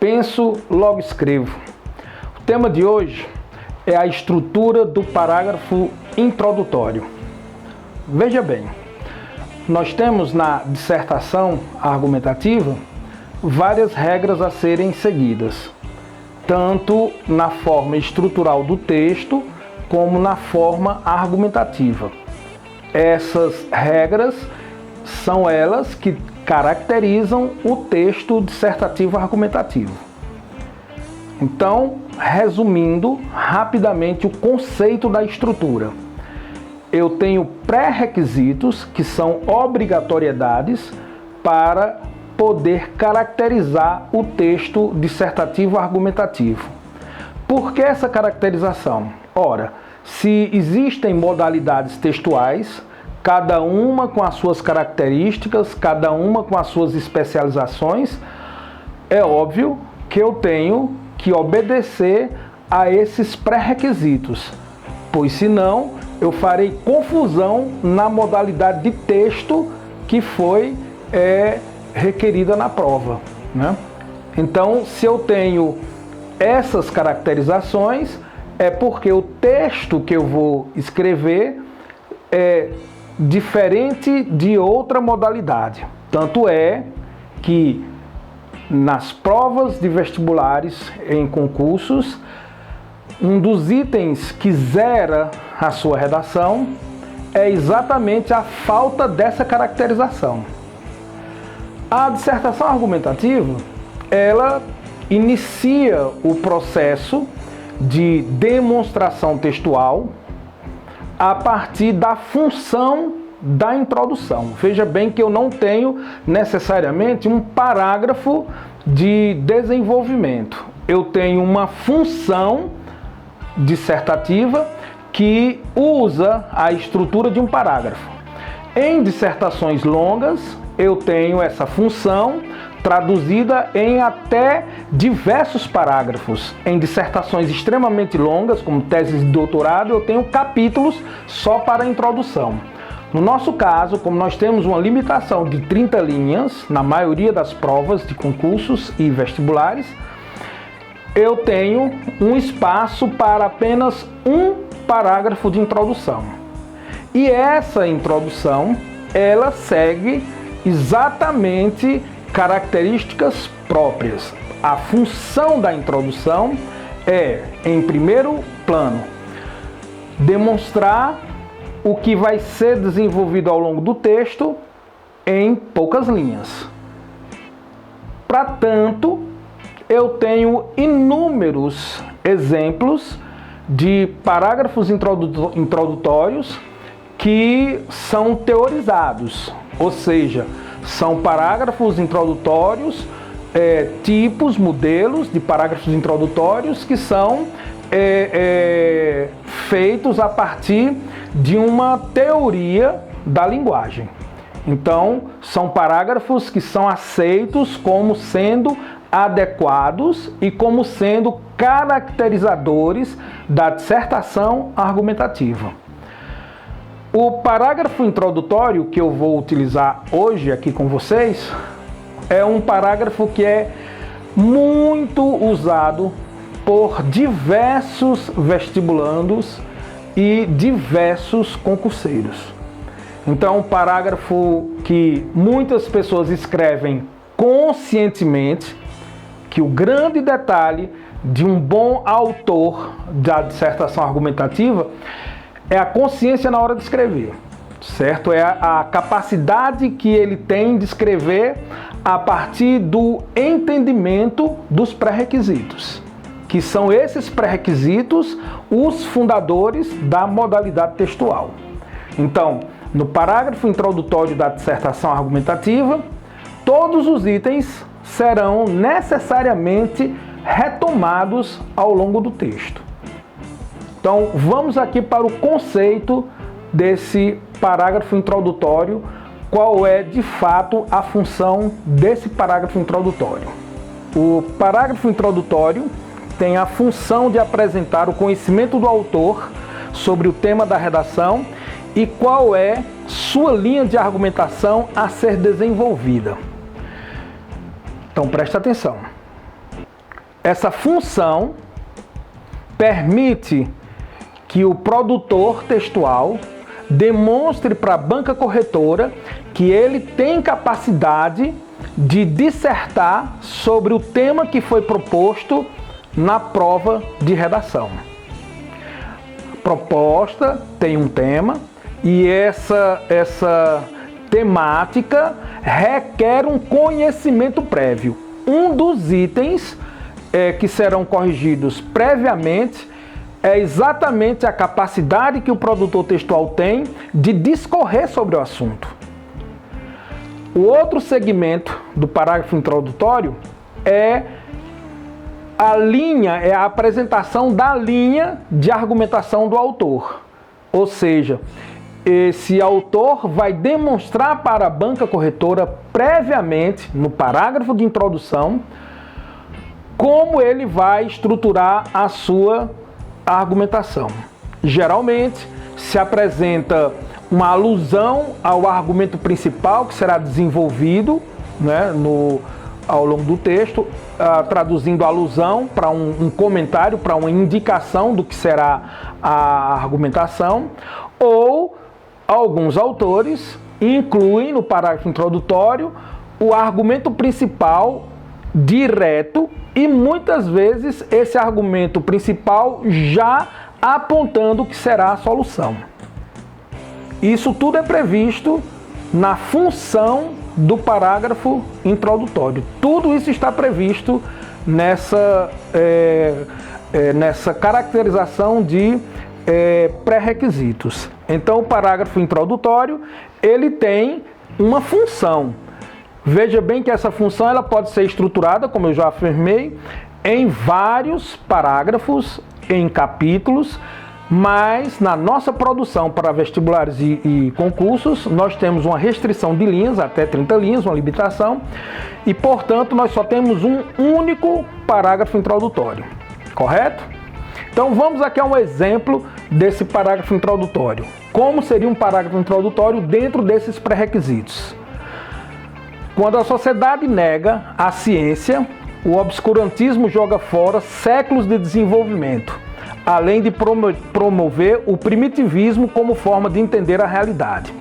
Penso, logo escrevo. O tema de hoje é a estrutura do parágrafo introdutório. Veja bem, nós temos na dissertação argumentativa várias regras a serem seguidas, tanto na forma estrutural do texto como na forma argumentativa. Essas regras são elas que caracterizam o texto dissertativo argumentativo. Então, resumindo rapidamente o conceito da estrutura. Eu tenho pré-requisitos, que são obrigatoriedades, para poder caracterizar o texto dissertativo argumentativo. Por que essa caracterização? Ora, se existem modalidades textuais, cada uma com as suas características, cada uma com as suas especializações, é óbvio que eu tenho que obedecer a esses pré-requisitos, pois senão eu farei confusão na modalidade de texto que foi requerida na prova, né? Então, se eu tenho essas caracterizações, é porque o texto que eu vou escrever é diferente de outra modalidade. Tanto é que nas provas de vestibulares em concursos, um dos itens que zera a sua redação é exatamente a falta dessa caracterização. A dissertação argumentativa, ela inicia o processo de demonstração textual a partir da função da introdução. Veja bem que eu não tenho necessariamente um parágrafo de desenvolvimento. Eu tenho uma função dissertativa que usa a estrutura de um parágrafo. Em dissertações longas, eu tenho essa função traduzida em até diversos parágrafos. Em dissertações extremamente longas, como teses de doutorado, eu tenho capítulos só para a introdução. No nosso caso, como nós temos uma limitação de 30 linhas, na maioria das provas de concursos e vestibulares, eu tenho um espaço para apenas um parágrafo de introdução. E essa introdução, ela segue exatamente características próprias. A função da introdução é, em primeiro plano, demonstrar o que vai ser desenvolvido ao longo do texto em poucas linhas. Para tanto, eu tenho inúmeros exemplos de parágrafos introdutórios que são teorizados, ou seja, são parágrafos introdutórios, tipos, modelos de parágrafos introdutórios que são feitos a partir de uma teoria da linguagem. Então, são parágrafos que são aceitos como sendo adequados e como sendo caracterizadores da dissertação argumentativa. O parágrafo introdutório que eu vou utilizar hoje aqui com vocês é um parágrafo que é muito usado por diversos vestibulandos e diversos concurseiros. Então, um parágrafo que muitas pessoas escrevem conscientemente, que o grande detalhe de um bom autor da dissertação argumentativa é a consciência na hora de escrever, certo? É a capacidade que ele tem de escrever a partir do entendimento dos pré-requisitos, que são esses pré-requisitos os fundadores da modalidade textual. Então, no parágrafo introdutório da dissertação argumentativa, todos os itens serão necessariamente retomados ao longo do texto. Então, vamos aqui para o conceito desse parágrafo introdutório, qual é de fato a função desse parágrafo introdutório. O parágrafo introdutório tem a função de apresentar o conhecimento do autor sobre o tema da redação e qual é sua linha de argumentação a ser desenvolvida. Então, preste atenção. essa função permite que o produtor textual demonstre para a banca corretora que ele tem capacidade de dissertar sobre o tema que foi proposto na prova de redação. A proposta tem um tema e essa temática requer um conhecimento prévio. Um dos itens que serão corrigidos previamente é exatamente a capacidade que o produtor textual tem de discorrer sobre o assunto. O outro segmento do parágrafo introdutório é a apresentação da linha de argumentação do autor. Ou seja, esse autor vai demonstrar para a banca corretora previamente, no parágrafo de introdução, como ele vai estruturar a sua argumentação. Geralmente se apresenta uma alusão ao argumento principal que será desenvolvido, né, ao longo do texto, traduzindo a alusão para um comentário, para uma indicação do que será a argumentação, ou alguns autores incluem no parágrafo introdutório o argumento principal direto e muitas vezes esse argumento principal já apontando o que será a solução. Isso tudo é previsto na função do parágrafo introdutório. Tudo isso está previsto nessa caracterização de pré-requisitos. Então, o parágrafo introdutório, ele tem uma função. Veja bem que essa função ela pode ser estruturada, como eu já afirmei, em vários parágrafos, em capítulos, mas na nossa produção para vestibulares e concursos, nós temos uma restrição de linhas, até 30 linhas, uma limitação, e, portanto, nós só temos um único parágrafo introdutório, correto? Então, vamos aqui a um exemplo desse parágrafo introdutório. Como seria um parágrafo introdutório dentro desses pré-requisitos? Quando a sociedade nega a ciência, o obscurantismo joga fora séculos de desenvolvimento, além de promover o primitivismo como forma de entender a realidade.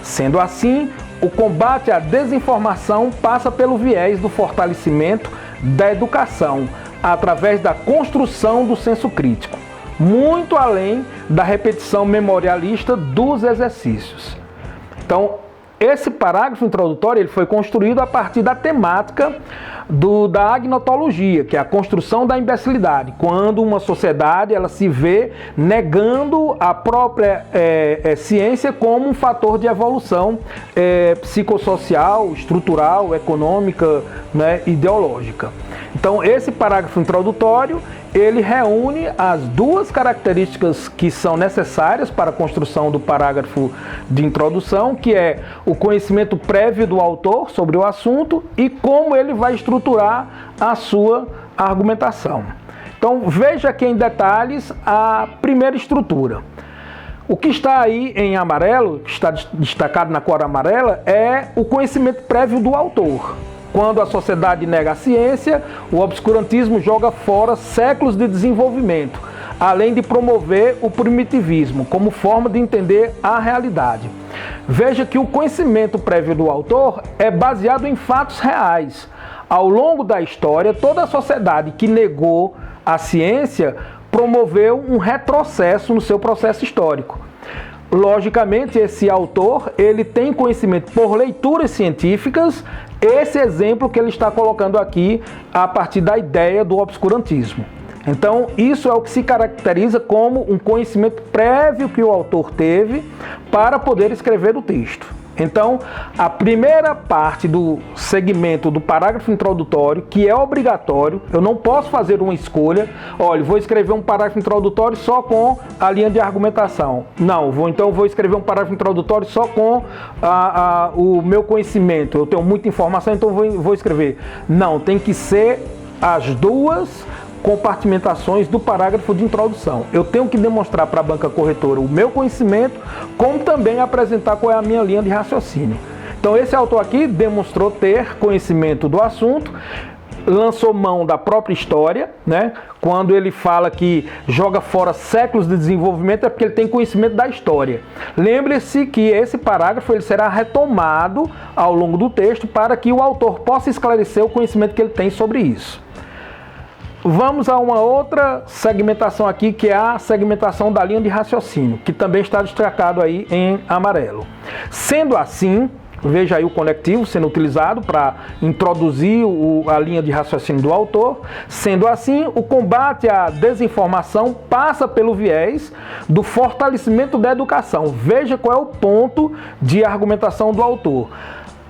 Sendo assim, o combate à desinformação passa pelo viés do fortalecimento da educação, através da construção do senso crítico, muito além da repetição memorialista dos exercícios. Então, esse parágrafo introdutório ele foi construído a partir da temática da agnotologia, que é a construção da imbecilidade, quando uma sociedade ela se vê negando a própria ciência como um fator de evolução psicossocial, estrutural, econômica, né, ideológica. Então, esse parágrafo introdutório, ele reúne as duas características que são necessárias para a construção do parágrafo de introdução, que é o conhecimento prévio do autor sobre o assunto e como ele vai estruturar a sua argumentação. Então, veja aqui em detalhes a primeira estrutura. O que está aí em amarelo, que está destacado na cor amarela, é o conhecimento prévio do autor. Quando a sociedade nega a ciência, o obscurantismo joga fora séculos de desenvolvimento, além de promover o primitivismo como forma de entender a realidade. Veja que o conhecimento prévio do autor é baseado em fatos reais. Ao longo da história, toda a sociedade que negou a ciência promoveu um retrocesso no seu processo histórico. Logicamente, esse autor ele tem conhecimento por leituras científicas, esse exemplo que ele está colocando aqui a partir da ideia do obscurantismo. Então, isso é o que se caracteriza como um conhecimento prévio que o autor teve para poder escrever o texto. Então, a primeira parte do segmento do parágrafo introdutório, que é obrigatório, eu não posso fazer uma escolha, olha, vou escrever um parágrafo introdutório só com a linha de argumentação. Não, então vou escrever um parágrafo introdutório só com o meu conhecimento, eu tenho muita informação, então vou escrever. Não, tem que ser as duas compartimentações do parágrafo de introdução. Eu tenho que demonstrar para a banca corretora o meu conhecimento, como também apresentar qual é a minha linha de raciocínio. Então, esse autor aqui demonstrou ter conhecimento do assunto, lançou mão da própria história, né? Quando ele fala que joga fora séculos de desenvolvimento, é porque ele tem conhecimento da história. Lembre-se que esse parágrafo ele será retomado ao longo do texto para que o autor possa esclarecer o conhecimento que ele tem sobre isso. Vamos a uma outra segmentação aqui, que é a segmentação da linha de raciocínio, que também está destacado aí em amarelo. Sendo assim, veja aí o conectivo sendo utilizado para introduzir a linha de raciocínio do autor. Sendo assim, o combate à desinformação passa pelo viés do fortalecimento da educação. Veja qual é o ponto de argumentação do autor.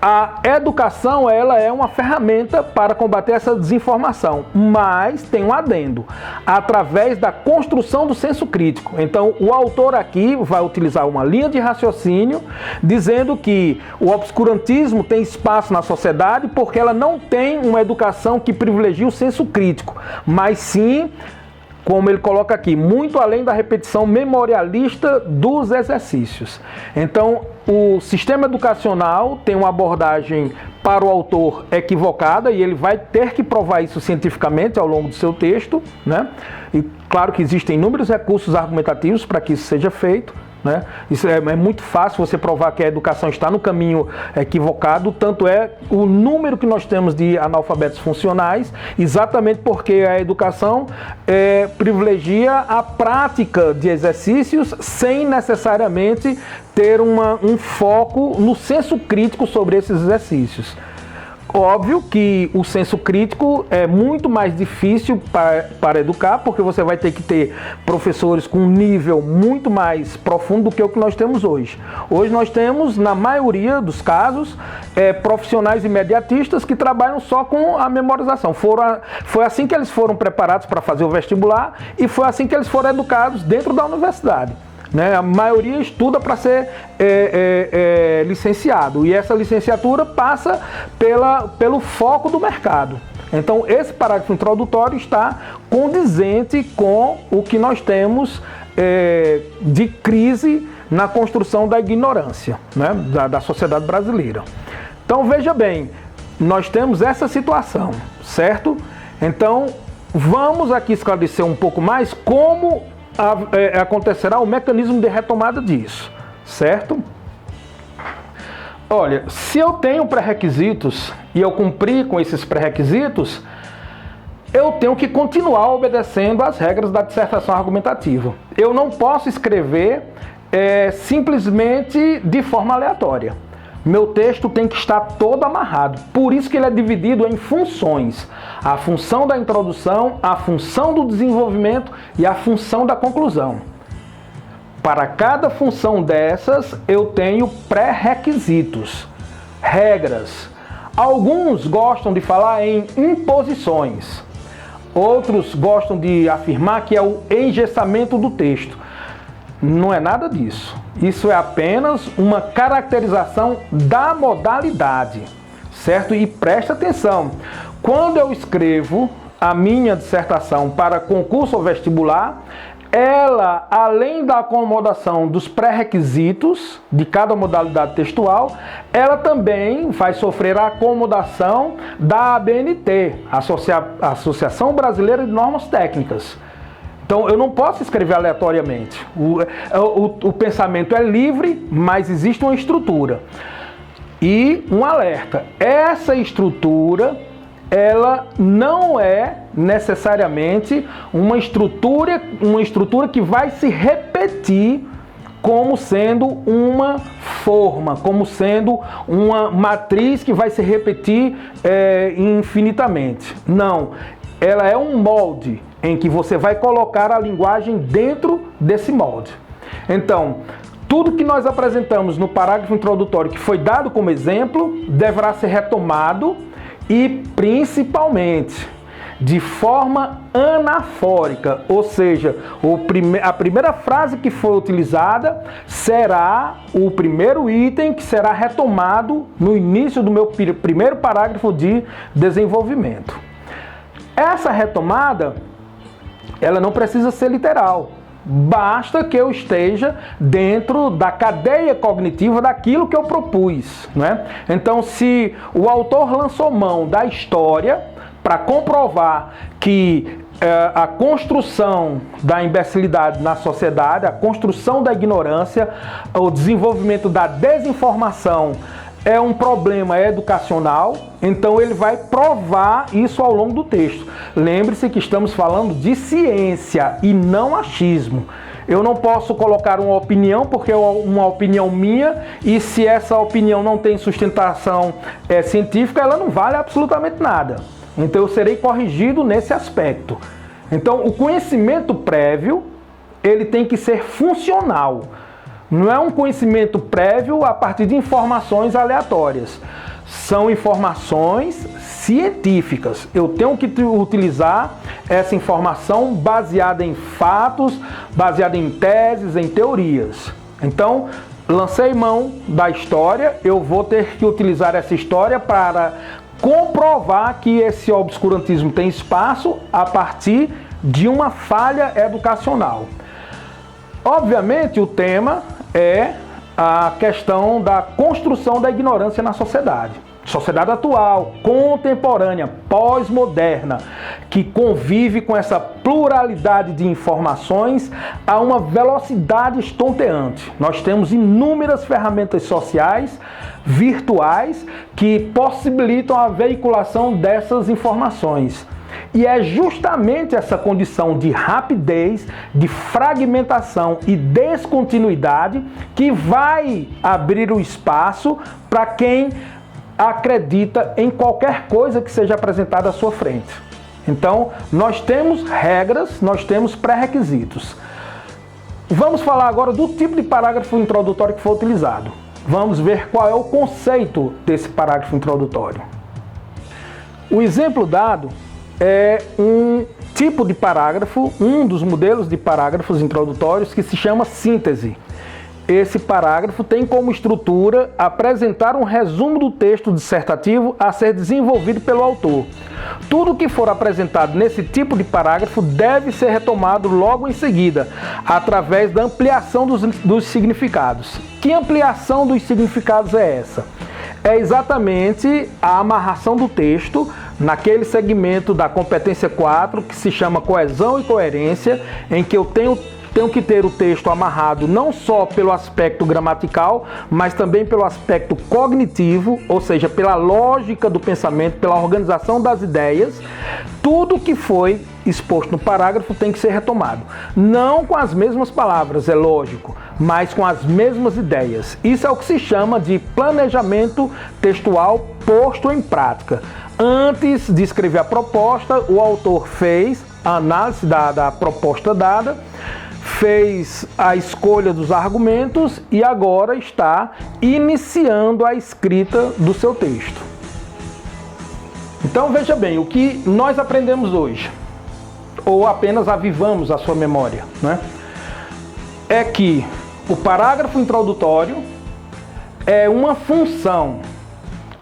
A educação, ela é uma ferramenta para combater essa desinformação, mas tem um adendo, através da construção do senso crítico. Então, o autor aqui vai utilizar uma linha de raciocínio, dizendo que o obscurantismo tem espaço na sociedade porque ela não tem uma educação que privilegie o senso crítico, mas sim, como ele coloca aqui, muito além da repetição memorialista dos exercícios. Então, o sistema educacional tem uma abordagem para o autor equivocada e ele vai ter que provar isso cientificamente ao longo do seu texto, né? E claro que existem inúmeros recursos argumentativos para que isso seja feito, né? Isso é muito fácil você provar que a educação está no caminho equivocado, tanto é o número que nós temos de analfabetos funcionais, exatamente porque a educação privilegia a prática de exercícios sem necessariamente ter um foco no senso crítico sobre esses exercícios. Óbvio que o senso crítico é muito mais difícil para educar, porque você vai ter que ter professores com um nível muito mais profundo do que o que nós temos hoje. Hoje nós temos, na maioria dos casos, profissionais imediatistas que trabalham só com a memorização. Foi assim que eles foram preparados para fazer o vestibular e foi assim que eles foram educados dentro da universidade. Né? A maioria estuda para ser licenciado e essa licenciatura passa pelo foco do mercado. Então esse parágrafo introdutório está condizente com o que nós temos de crise na construção da ignorância, né? da sociedade brasileira. Então veja bem, nós temos essa situação, certo? Então vamos aqui esclarecer um pouco mais como acontecerá o mecanismo de retomada disso, certo? Olha, se eu tenho pré-requisitos e eu cumprir com esses pré-requisitos, eu tenho que continuar obedecendo às regras da dissertação argumentativa. Eu não posso escrever simplesmente de forma aleatória. Meu texto tem que estar todo amarrado. Por isso que ele é dividido em funções. A função da introdução, a função do desenvolvimento e a função da conclusão. Para cada função dessas, eu tenho pré-requisitos, regras. Alguns gostam de falar em imposições. Outros gostam de afirmar que é o engessamento do texto. Não é nada disso. Isso é apenas uma caracterização da modalidade, certo? E presta atenção, quando eu escrevo a minha dissertação para concurso ou vestibular, ela, além da acomodação dos pré-requisitos de cada modalidade textual, ela também vai sofrer a acomodação da ABNT, Associação Brasileira de Normas Técnicas. Então, eu não posso escrever aleatoriamente. O pensamento é livre, mas existe uma estrutura. E um alerta, essa estrutura, ela não é necessariamente uma estrutura que vai se repetir como sendo uma forma, como sendo uma matriz que vai se repetir infinitamente. Não, ela é um molde em que você vai colocar a linguagem dentro desse molde. Então, tudo que nós apresentamos no parágrafo introdutório, que foi dado como exemplo, deverá ser retomado e, principalmente, de forma anafórica, ou seja, a primeira frase que foi utilizada será o primeiro item que será retomado no início do meu primeiro parágrafo de desenvolvimento. Essa retomada, ela não precisa ser literal. Basta que eu esteja dentro da cadeia cognitiva daquilo que eu propus, né? Então, se o autor lançou mão da história para comprovar que a construção da imbecilidade na sociedade, a construção da ignorância, o desenvolvimento da desinformação é um problema educacional, então ele vai provar isso ao longo do texto. Lembre-se que estamos falando de ciência e não achismo. Eu não posso colocar uma opinião porque é uma opinião minha, e se essa opinião não tem sustentação científica, ela não vale absolutamente nada. Então eu serei corrigido nesse aspecto. Então o conhecimento prévio, ele tem que ser funcional. Não é um conhecimento prévio a partir de informações aleatórias. São informações científicas. Eu tenho que utilizar essa informação baseada em fatos, baseada em teses, em teorias. Então, lancei mão da história, eu vou ter que utilizar essa história para comprovar que esse obscurantismo tem espaço a partir de uma falha educacional. Obviamente, o tema é a questão da construção da ignorância na sociedade. Sociedade atual, contemporânea, pós-moderna, que convive com essa pluralidade de informações a uma velocidade estonteante. Nós temos inúmeras ferramentas sociais, virtuais, que possibilitam a veiculação dessas informações. E é justamente essa condição de rapidez, de fragmentação e descontinuidade que vai abrir o espaço para quem acredita em qualquer coisa que seja apresentada à sua frente. Então, nós temos regras, nós temos pré-requisitos. Vamos falar agora do tipo de parágrafo introdutório que foi utilizado. Vamos ver qual é o conceito desse parágrafo introdutório. O exemplo dado é um tipo de parágrafo, um dos modelos de parágrafos introdutórios que se chama síntese. Esse parágrafo tem como estrutura apresentar um resumo do texto dissertativo a ser desenvolvido pelo autor. Tudo que for apresentado nesse tipo de parágrafo deve ser retomado logo em seguida, através da ampliação dos significados. Que ampliação dos significados é essa? É exatamente a amarração do texto naquele segmento da competência 4, que se chama coesão e coerência, em que eu tenho que ter o texto amarrado não só pelo aspecto gramatical, mas também pelo aspecto cognitivo, ou seja, pela lógica do pensamento, pela organização das ideias. Tudo que foi exposto no parágrafo tem que ser retomado. Não com as mesmas palavras, é lógico, mas com as mesmas ideias. Isso é o que se chama de planejamento textual posto em prática. Antes de escrever a proposta, o autor fez a análise da proposta dada, fez a escolha dos argumentos e agora está iniciando a escrita do seu texto. Então veja bem, o que nós aprendemos hoje, ou apenas avivamos a sua memória, né? É que o parágrafo introdutório é uma função.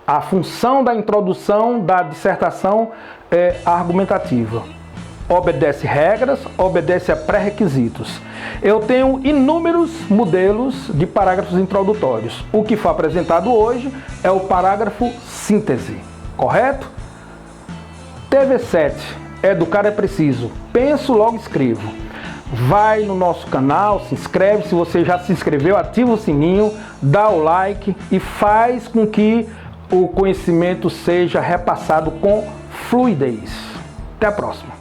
A função da introdução da dissertação é argumentativa. Obedece regras, obedece a pré-requisitos. Eu tenho inúmeros modelos de parágrafos introdutórios. O que foi apresentado hoje é o parágrafo síntese, correto? TV7, educar é preciso. Penso, logo escrevo. Vai no nosso canal, se inscreve. Se você já se inscreveu, ativa o sininho, dá o like e faz com que o conhecimento seja repassado com fluidez. Até a próxima.